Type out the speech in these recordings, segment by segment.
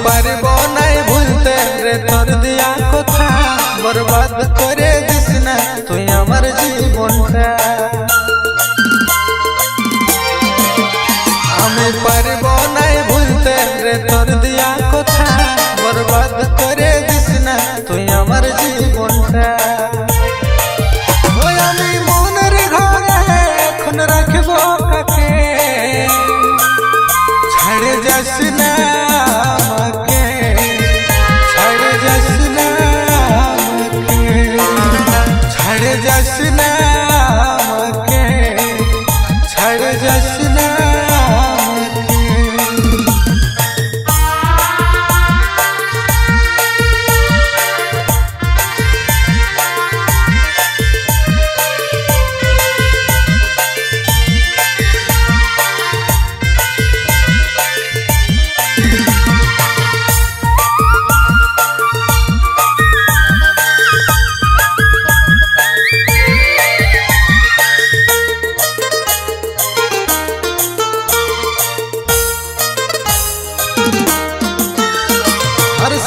পারব নাই ভুলতে রে তোর দিয়া কথা, বরবাদ করে দিস না তুই আমার জীবনটা। আমি পারব নাই ভুলতে রে তোর দিয়া কথা, বরবাদ করে দিস না তুই আমার জীবনটা। ওই আমি মনের ঘরে এখন রাখব কাকে, ছাড়ে যাস না আমাকে, ছাড়ে যাস না আমাকে, ছাড়ে যাস না আমাকে, ছাড়ে যাস না আমাকে।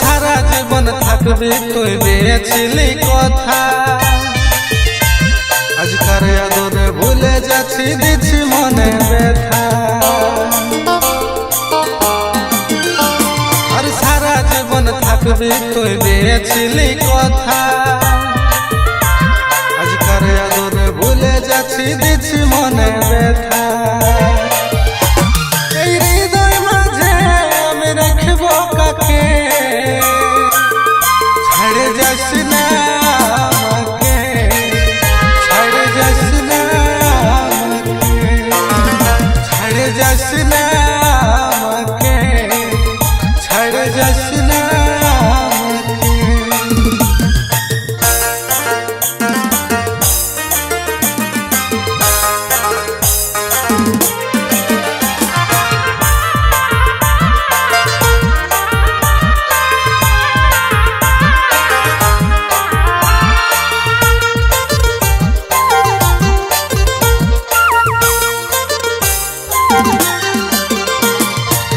সারা জীবন থাকবি তুই দিয়েছিলি কথা, আজকার আদরে ভুলে যাচ্ছি দিচ্ছি মনে ব্যথা। আর সারা জীবন থাকবি তুই দিয়েছিলি কথা, আজকার আদরে ভুলে যাচ্ছি দিচ্ছি মনে ব্যথা। এই হৃদয় মাঝে আমি রাখব কাকে, ছাড়ে যাস না আমাকে, ছাড়ে যাস না আমাকে, ছাড়ে যাস না আমাকে, ছাড়ে যাস না আমাকে।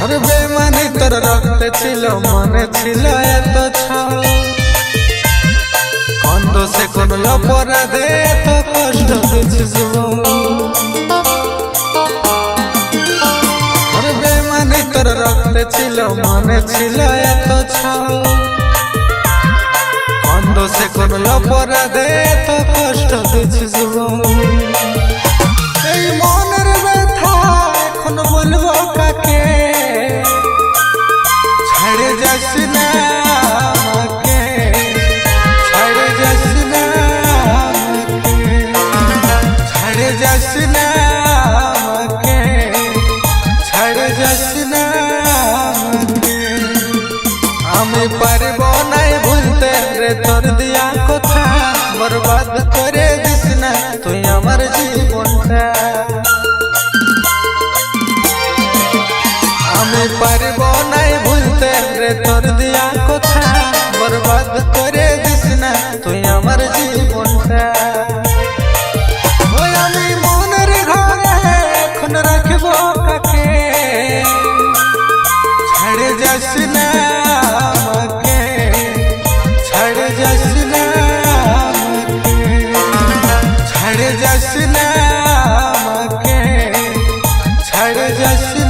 আর বেমানি তোর রক্তে ছিল মনে ছিল এত ছাল, কন্দ সে কোন অপরাধে এত কষ্ট দিচ্ছিস। আর বেমানি তোর রক্তে ছিল মনে ছিল এত ছাল, কন্দ সে কোন অপরাধে এত কষ্ট দিচ্ছিস। এই মনের ব্যথা এখন বলবো কাকে, ছাড়ে যাস না আমাকে, ছাড়ে যাস না আমাকে, ছাড়ে যাস না আমাকে, ছাড়ে যাস না আমাকে। আমি পারব নাই ভুলতে রে তোর দিয়া কথা, বরবাদ করে দিস না তুই আমার জীবনটা। আমি পারব নাই ভুলতে রে তোর দিয়া কথা, বরবাদ করে দিস না তুই আমার জীবনটা। ওই আমি মনের ঘরে এখন রাখব কাকে, ছাড়ে যাস না আমাকে, ছাড়ে যাস না আমাকে, ছাড়ে যাস না আমাকে, ছাড়ে যাস না।